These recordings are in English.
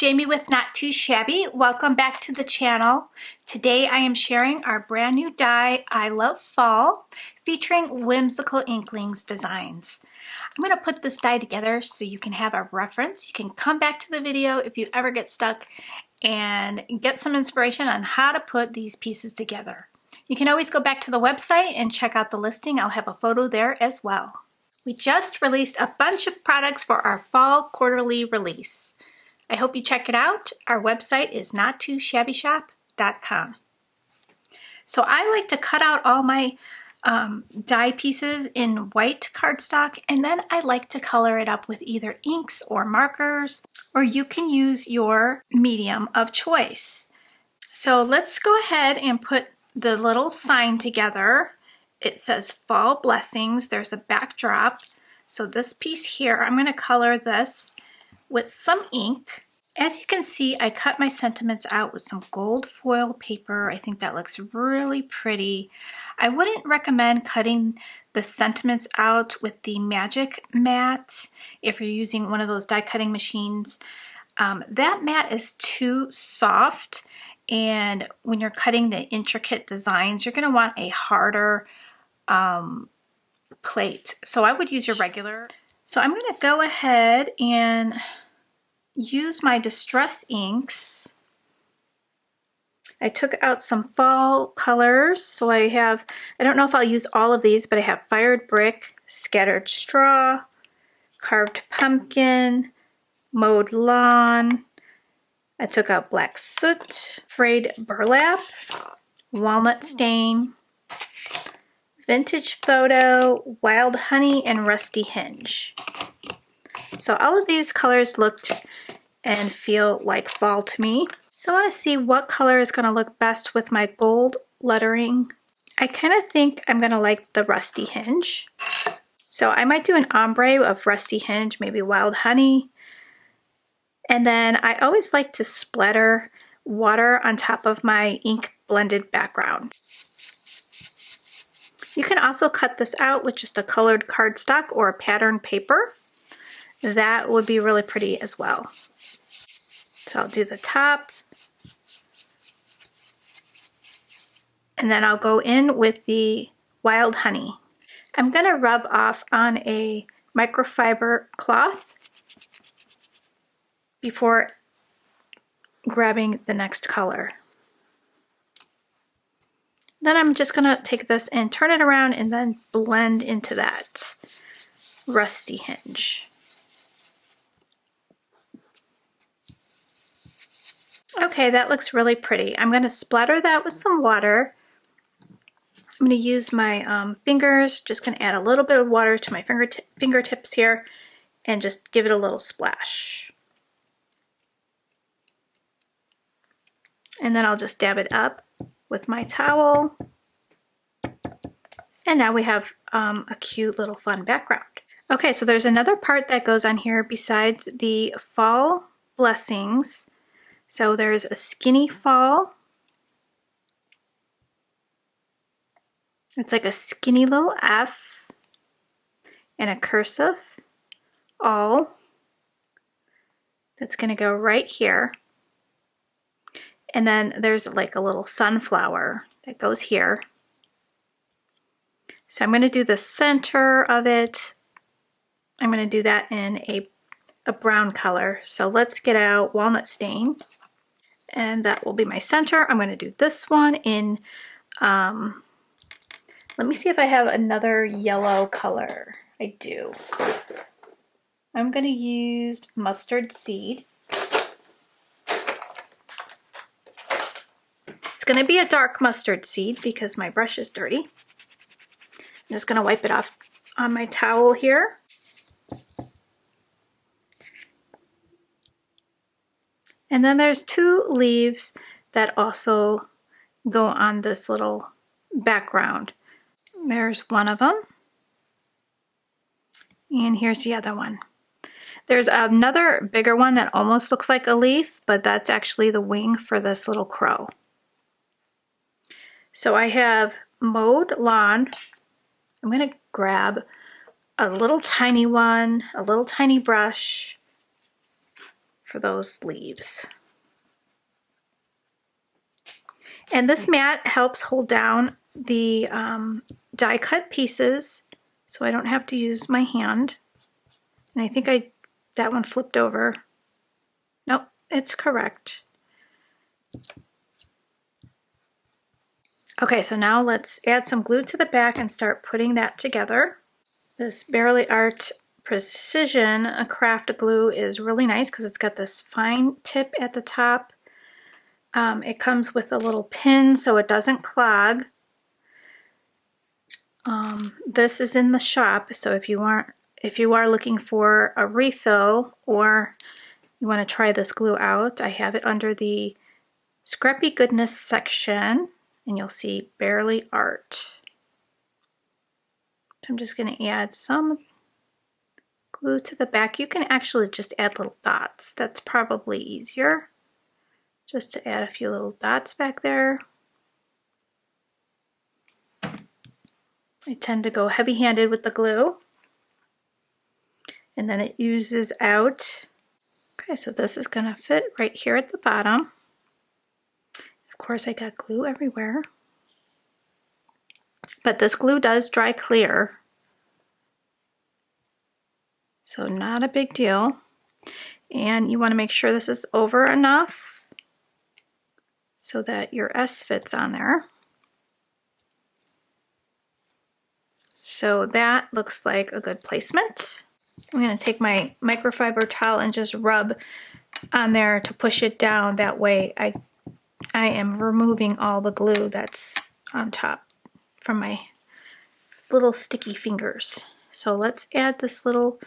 Jamie with Not Too Shabby. Welcome back to the channel. Today I am sharing our brand new die, I Love Fall, featuring whimsical Inklings designs. I'm going to put this die together so you can have a reference. You can come back to the video if you ever get stuck and get some inspiration on how to put these pieces together. You can always go back to the website and check out the listing. I'll have a photo there as well. We just released a bunch of products for our fall quarterly release. I hope you check it out. Our website is nottoshabbyshop.com. So I like to cut out all my die pieces in white cardstock, and then I like to color it up with either inks or markers, or you can use your medium of choice. So let's go ahead and put the little sign together. It says Fall Blessings. There's a backdrop. So this piece here, I'm going to color this with some ink. As you can see, I cut my sentiments out with some gold foil paper. I think that looks really pretty. I wouldn't recommend cutting the sentiments out with the Magic mat if you're using one of those die cutting machines. That mat is too soft, and when you're cutting the intricate designs, you're going to want a harder plate. So I would use your regular. So I'm going to go ahead and use my Distress inks. I took out some fall colors. So I don't know if I'll use all of these, but I have Fired Brick, Scattered Straw, Carved Pumpkin, Mowed Lawn. I took out Black Soot, Frayed Burlap, Walnut Stain, Vintage Photo, Wild Honey, and Rusty Hinge. So all of these colors looked and feel like fall to me. So I want to see what color is going to look best with my gold lettering. I kind of think I'm going to like the Rusty Hinge. So I might do an ombre of Rusty Hinge, maybe Wild Honey. And then I always like to splatter water on top of my ink blended background. You can also cut this out with just a colored cardstock or a pattern paper. That would be really pretty as well. So I'll do the top. And then I'll go in with the Wild Honey. I'm going to rub off on a microfiber cloth before grabbing the next color. Then I'm just going to take this and turn it around and then blend into that Rusty Hinge. Okay, that looks really pretty. I'm going to splatter that with some water. I'm going to use my fingers, just going to add a little bit of water to my fingertips here and just give it a little splash. And then I'll just dab it up with my towel. And now we have a cute little fun background. Okay, so there's another part that goes on here besides the Fall Blessings. So there's a skinny fall. It's like a skinny little F and a cursive all. That's going to go right here. And then there's like a little sunflower that goes here. So I'm going to do the center of it. I'm going to do that in a brown color. So let's get out Walnut Stain. And that will be my center. I'm going to do this one in, let me see if I have another yellow color. I do. I'm going to use Mustard Seed. It's going to be a dark mustard seed because my brush is dirty. I'm just going to wipe it off on my towel here. And then there's two leaves that also go on this little background. There's one of them. And here's the other one. There's another bigger one that almost looks like a leaf, but that's actually the wing for this little crow. So I have Mowed Lawn. I'm going to grab a little tiny one, a little tiny brush for those leaves. And this mat helps hold down the die cut pieces so I don't have to use my hand. And I think that one flipped over. Nope, it's correct. Okay, so now let's add some glue to the back and start putting that together. This Bearly Art Precision craft glue is really nice because it's got this fine tip at the top. It comes with a little pin so it doesn't clog. This is in the shop, so if you are looking for a refill or you want to try this glue out, I have it under the Scrappy Goodness section, and you'll see Bearly Art. So I'm just going to add some glue to the back. You can actually just add little dots. That's probably easier, just to add a few little dots back there. I tend to go heavy-handed with the glue, and then it oozes out. Okay, so this is going to fit right here at the bottom. Of course, I got glue everywhere, but this glue does dry clear, so not a big deal. And you want to make sure this is over enough so that your S fits on there. So that looks like a good placement. I'm going to take my microfiber towel and just rub on there to push it down. That way I am removing all the glue that's on top from my little sticky fingers. So let's add this little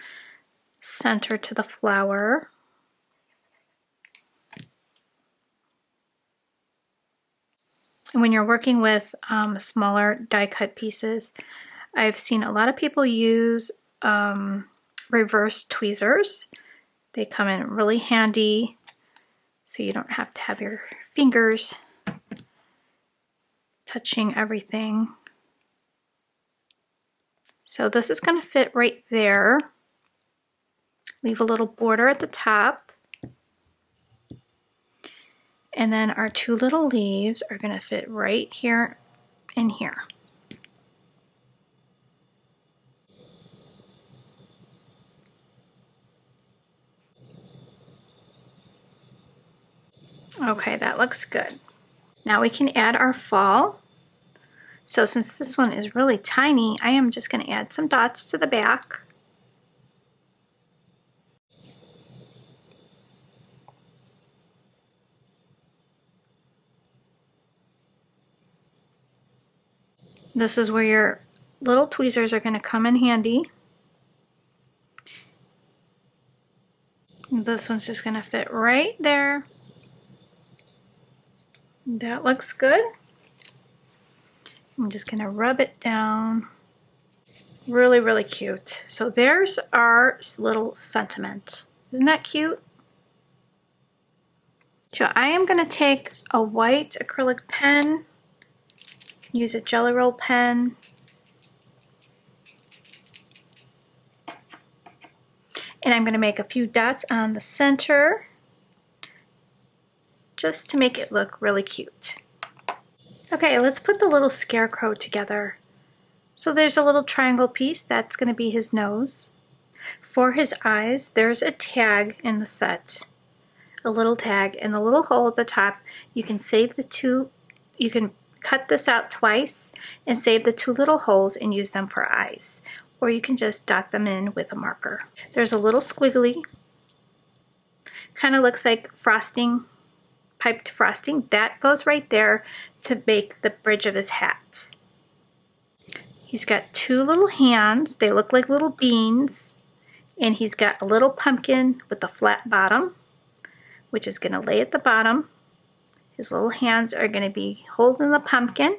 center to the flower. And when you're working with smaller die cut pieces, I've seen a lot of people use reverse tweezers. They come in really handy, so you don't have to have your fingers touching everything. So this is going to fit right there. Leave a little border at the top. And then our two little leaves are going to fit right here and here. Okay, that looks good. Now we can add our fall. So since this one is really tiny, I am just going to add some dots to the back. This is where your little tweezers are going to come in handy. This one's just going to fit right there. That looks good. I'm just going to rub it down. Really, really cute. So there's our little sentiment. Isn't that cute? So I am going to take a white acrylic pen, use a Jelly Roll pen, and I'm going to make a few dots on the center just to make it look really cute. Okay, let's put the little Scarecrow together. So there's a little triangle piece, that's going to be his nose. For his eyes, there's a tag in the set, a little tag, and the little hole at the top, you can save the two, you can cut this out twice and save the two little holes and use them for eyes. Or you can just dot them in with a marker. There's a little squiggly, kind of looks like frosting, piped frosting. That goes right there to make the bridge of his hat. He's got two little hands, they look like little beans, and he's got a little pumpkin with a flat bottom, which is going to lay at the bottom. His little hands are going to be holding the pumpkin.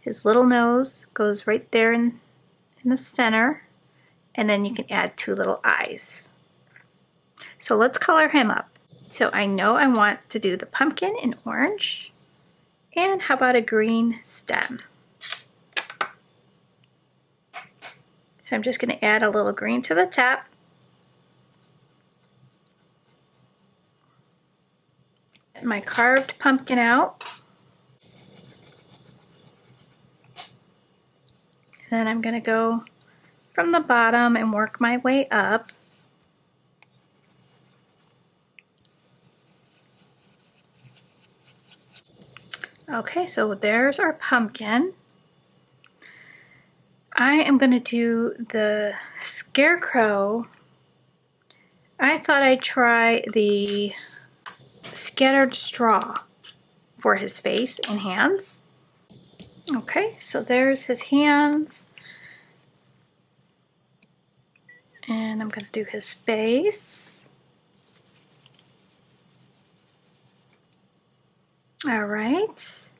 His little nose goes right there in the center, and then you can add two little eyes. So let's color him up. So I know I want to do the pumpkin in orange, and how about a green stem? So I'm just going to add a little green to the top. my carved pumpkin out. And then I'm going to go from the bottom and work my way up. Okay, so there's our pumpkin. I am going to do the Scarecrow. I thought I'd try the scattered straw for his face and hands. Okay, so there's his hands. And I'm going to do his face. All right.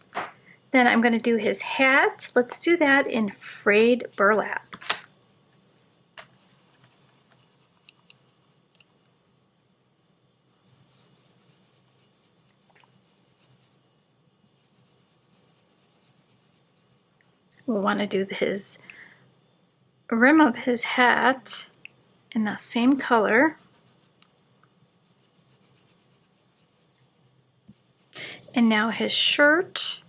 Then I'm going to do his hat. Let's do that in frayed burlap. We'll want to do his rim of his hat in the same color. And now his shirt.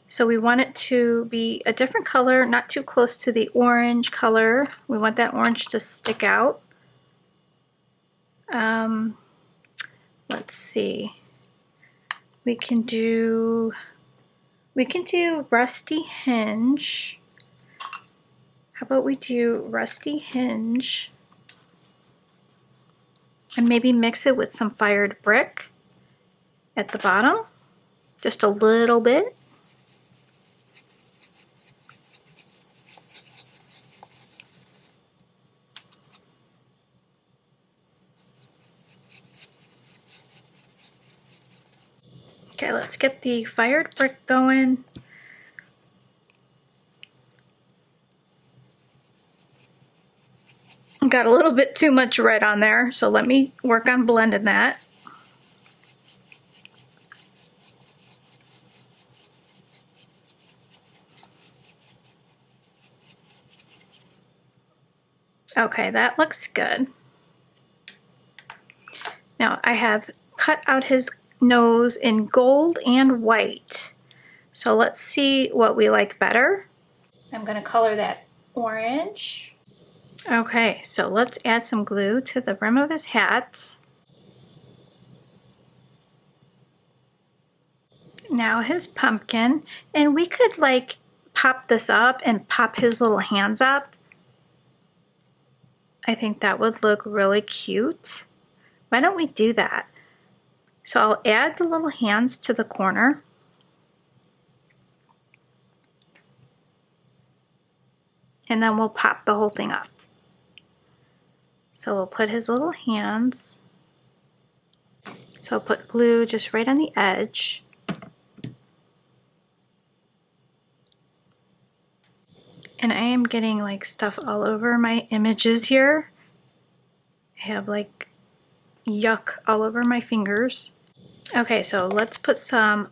So we want it to be a different color, not too close to the orange color. We want that orange to stick out. Let's see. We can do Rusty Hinge. How about we do Rusty Hinge and maybe mix it with some fired brick at the bottom, just a little bit. Okay, let's get the fired brick going. Got a little bit too much red on there, so let me work on blending that. Okay, that looks good. Now I have cut out his nose in gold and white. So let's see what we like better. I'm going to color that orange. Okay, so let's add some glue to the rim of his hat. Now his pumpkin, and we could like pop this up and pop his little hands up. I think that would look really cute. Why don't we do that? So I'll add the little hands to the corner. And then we'll pop the whole thing up. So we'll put his little hands. So I'll put glue just right on the edge. And I am getting like stuff all over my images here. I have like yuck all over my fingers. Okay, so let's put some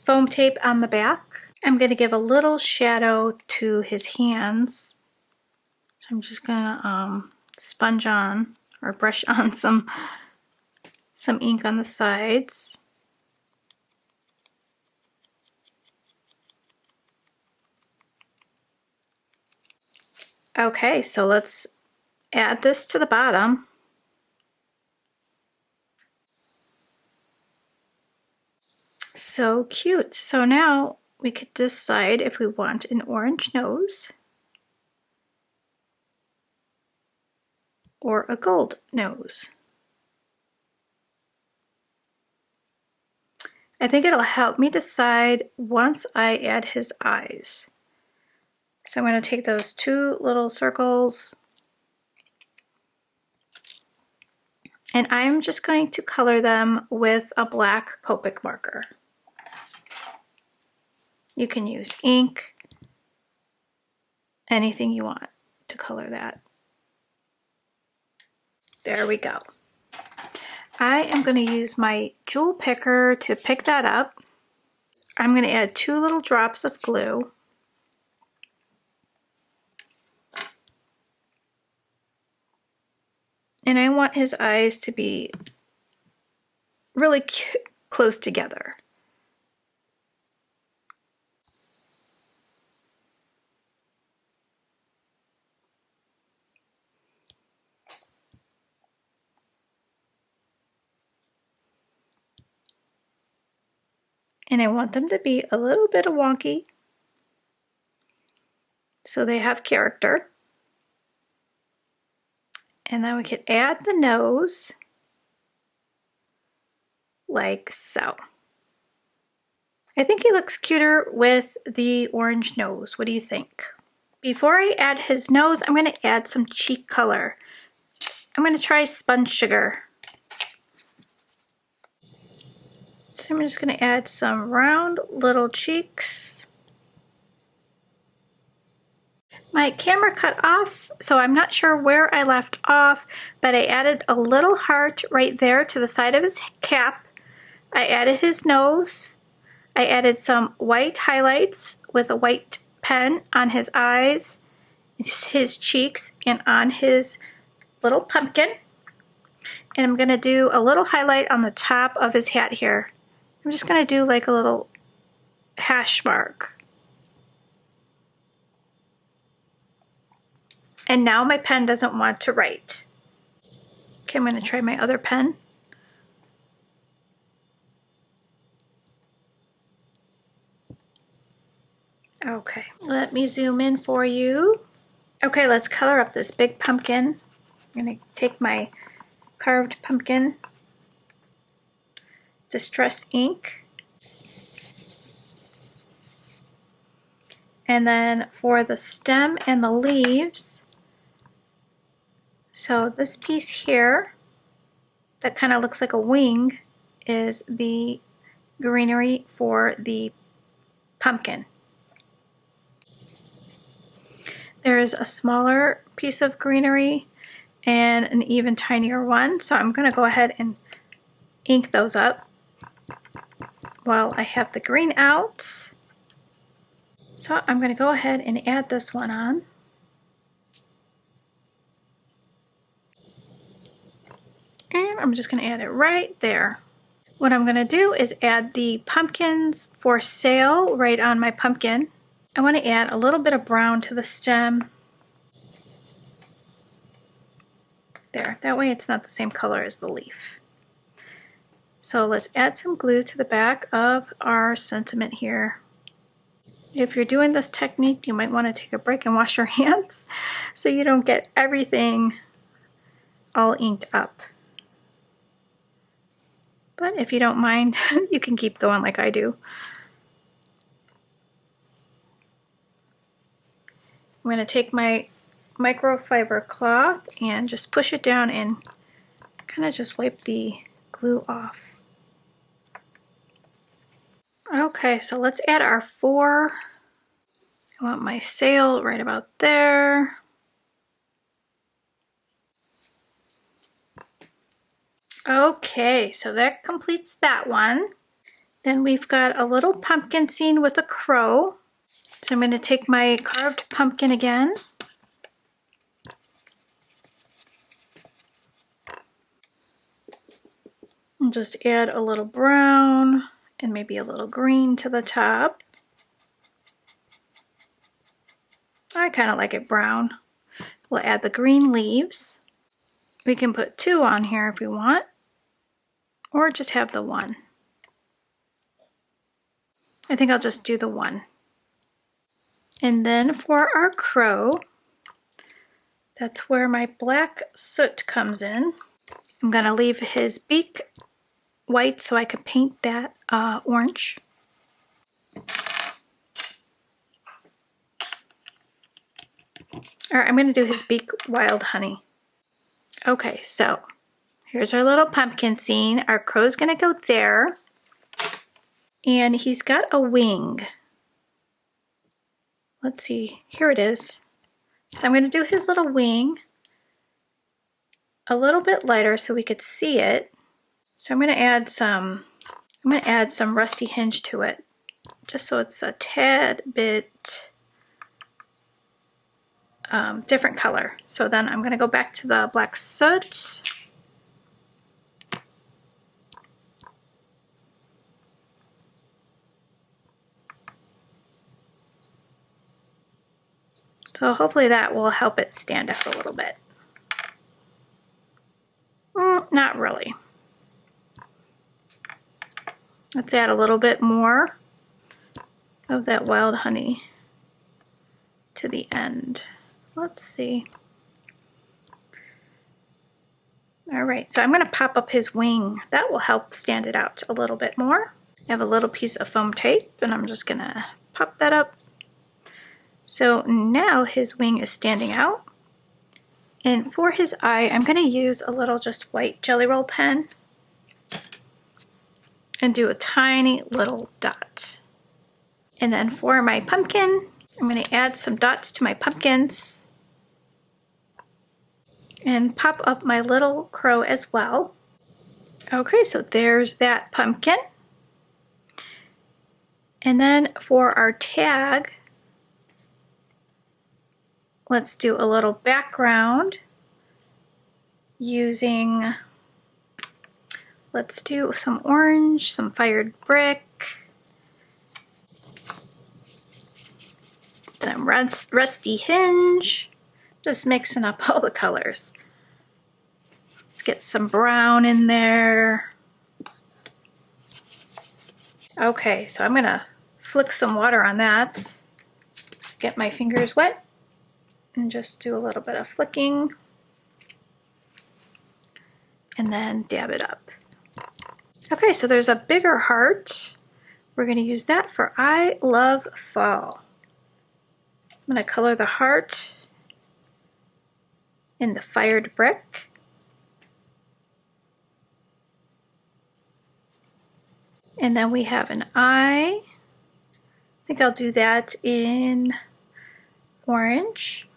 foam tape on the back. I'm going to give a little shadow to his hands. So I'm just going to sponge on or brush on some ink on the sides. Okay, so let's add this to the bottom. So cute. So now we could decide if we want an orange nose or a gold nose. I think it'll help me decide once I add his eyes. So I'm going to take those two little circles and I'm just going to color them with a black Copic marker. You can use ink, anything you want to color that. There we go. I am going to use my jewel picker to pick that up. I'm going to add 2 little drops of glue. And I want his eyes to be really close together. And I want them to be a little bit wonky so they have character. And then we could add the nose like so. I think he looks cuter with the orange nose. What do you think? Before I add his nose, I'm going to add some cheek color. I'm going to try Sponge Sugar. So I'm just going to add some round little cheeks. My camera cut off, so I'm not sure where I left off, but I added a little heart right there to the side of his cap. I added his nose. I added some white highlights with a white pen on his eyes, his cheeks, and on his little pumpkin. And I'm going to do a little highlight on the top of his hat here. I'm just going to do like a little hash mark. And now my pen doesn't want to write. Okay, I'm going to try my other pen. Okay, let me zoom in for you. Okay, let's color up this big pumpkin. I'm going to take my carved pumpkin distress ink. And then for the stem and the leaves, so this piece here that kind of looks like a wing is the greenery for the pumpkin. There is a smaller piece of greenery and an even tinier one, so I'm going to go ahead and ink those up while I have the green out. So I'm going to go ahead and add this one on. And I'm just going to add it right there. What I'm going to do is add the pumpkins for sale right on my pumpkin. I want to add a little bit of brown to the stem. There, that way it's not the same color as the leaf. So let's add some glue to the back of our sentiment here. If you're doing this technique, you might want to take a break and wash your hands so you don't get everything all inked up. But if you don't mind, you can keep going like I do. I'm going to take my microfiber cloth and just push it down and kind of just wipe the glue off. Okay, so let's add our 4. I want my sail right about there. Okay, so that completes that one. Then we've got a little pumpkin scene with a crow. So I'm going to take my carved pumpkin again. And just add a little brown and maybe a little green to the top. I kind of like it brown. We'll add the green leaves. We can put 2 on here if we want, or just have the 1. I think I'll just do the 1. And then for our crow, that's where my black soot comes in. I'm going to leave his beak white so I can paint that orange. Or I'm going to do his beak wild honey. Okay, so here's our little pumpkin scene. Our crow's going to go there. And he's got a wing. Let's see, here it is. So I'm going to do his little wing a little bit lighter so we could see it. So I'm going to add some rusty hinge to it, just so it's a tad bit different color. So then I'm going to go back to the black soot. So hopefully that will help it stand out a little bit. Not really. Let's add a little bit more of that wild honey to the end. Let's see. All right, so I'm going to pop up his wing. That will help stand it out a little bit more. I have a little piece of foam tape, and I'm just going to pop that up. So now his wing is standing out. And for his eye, I'm going to use a little just white Jelly Roll pen and do a tiny little dot. And then for my pumpkin, I'm going to add some dots to my pumpkins and pop up my little crow as well. Okay, so there's that pumpkin. And then for our tag, let's do a little background using, let's do some orange, some fired brick, some rusty hinge, just mixing up all the colors. Let's get some brown in there. Okay, so I'm gonna flick some water on that, get my fingers wet, and just do a little bit of flicking, and then dab it up. Okay, so there's a bigger heart. We're gonna use that for I Love Fall. I'm gonna color the heart in the fired brick. And then we have an eye. I think I'll do that in orange.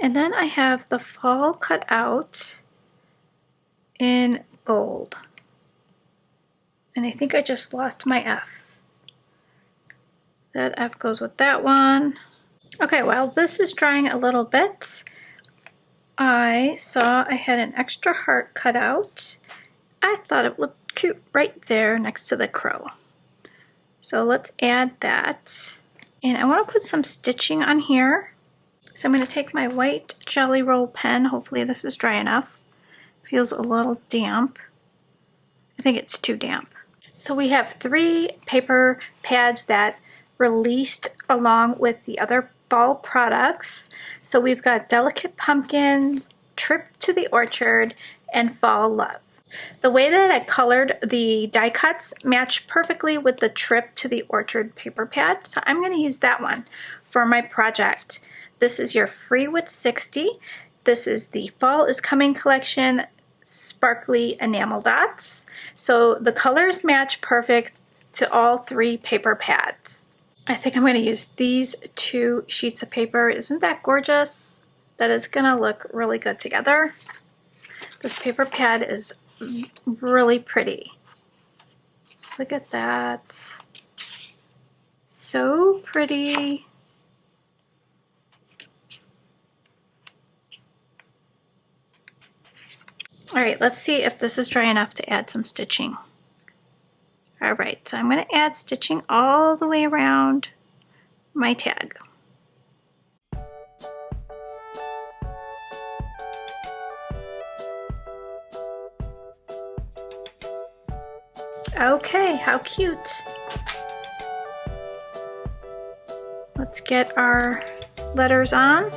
And then I have the fall cut out in gold. And I think I just lost my F. That F goes with that one. Okay, while this is drying a little bit, I saw I had an extra heart cut out. I thought it looked cute right there next to the crow. So let's add that. And I want to put some stitching on here. So I'm going to take my white Jelly Roll pen. Hopefully this is dry enough. Feels a little damp. I think it's too damp. So we have 3 paper pads that released along with the other fall products. So we've got Delicate Pumpkins, Trip to the Orchard, and Fall Love. The way that I colored the die cuts matched perfectly with the Trip to the Orchard paper pad. So I'm going to use that one for my project. This is your Free with 60. This is the Fall is Coming collection sparkly enamel dots. So the colors match perfect to all 3 paper pads. I think I'm going to use these 2 sheets of paper. Isn't that gorgeous? That is going to look really good together. This paper pad is really pretty. Look at that. So pretty. All right, let's see if this is dry enough to add some stitching. All right, so I'm going to add stitching all the way around my tag. Okay, how cute. Let's get our letters on.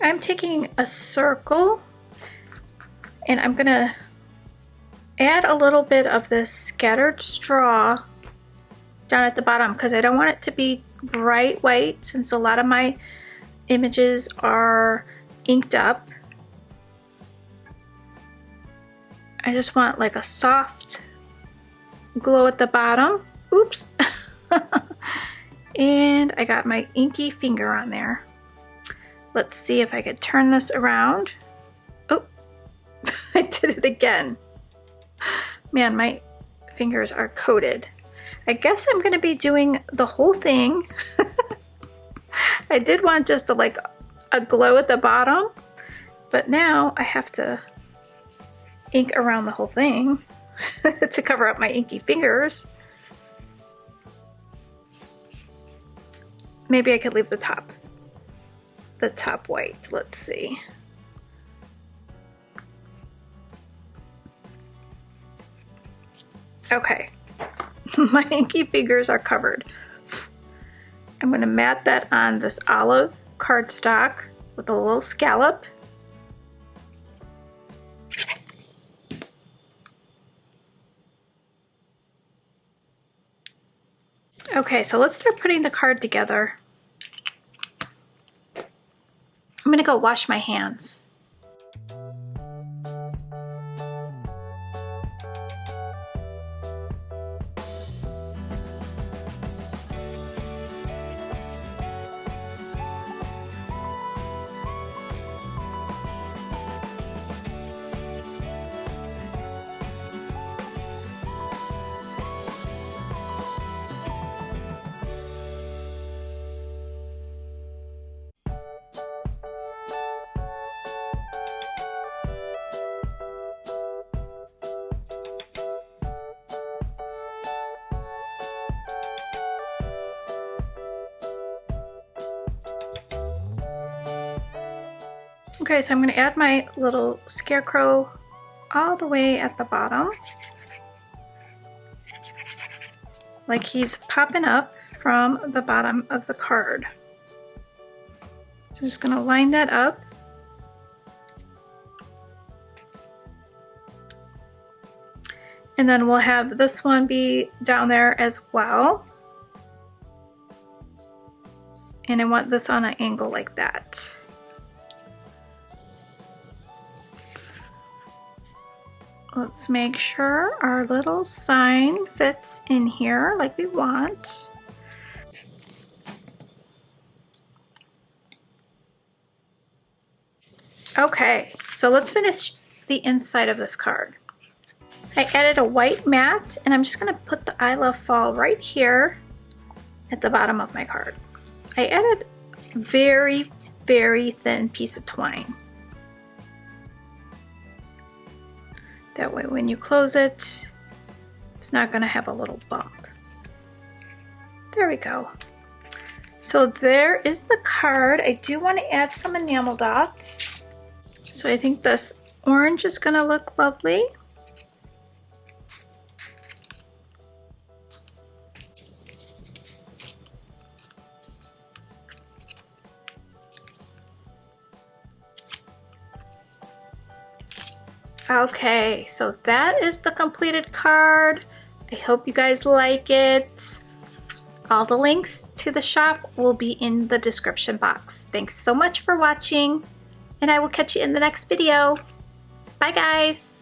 I'm taking a circle and I'm gonna add a little bit of this scattered straw down at the bottom because I don't want it to be bright white since a lot of my images are inked up. I just want like a soft glow at the bottom. Oops. And I got my inky finger on there. Let's see if I could turn this around. Oh, I did it again. Man, my fingers are coated. I guess I'm gonna be doing the whole thing. I did want just like a glow at the bottom, but now I have to ink around the whole thing to cover up my inky fingers. Maybe I could leave the top white. Let's see. Okay, my inky fingers are covered. I'm gonna mat that on this olive cardstock with a little scallop. Okay, so let's start putting the card together. I'm gonna go wash my hands. Okay, so I'm going to add my little scarecrow all the way at the bottom. Like he's popping up from the bottom of the card. So just going to line that up. And then we'll have this one be down there as well. And I want this on an angle like that. Let's make sure our little sign fits in here like we want. Okay, so let's finish the inside of this card. I added a white mat and I'm just gonna put the I Love Fall right here at the bottom of my card. I added a very, very thin piece of twine. That way when you close it, it's not gonna have a little bump. There we go. So there is the card. I do want to add some enamel dots. So I think this orange is gonna look lovely. Okay, so that is the completed card. I hope you guys like it. All the links to the shop will be in the description box. Thanks so much for watching, and I will catch you in the next video. Bye guys!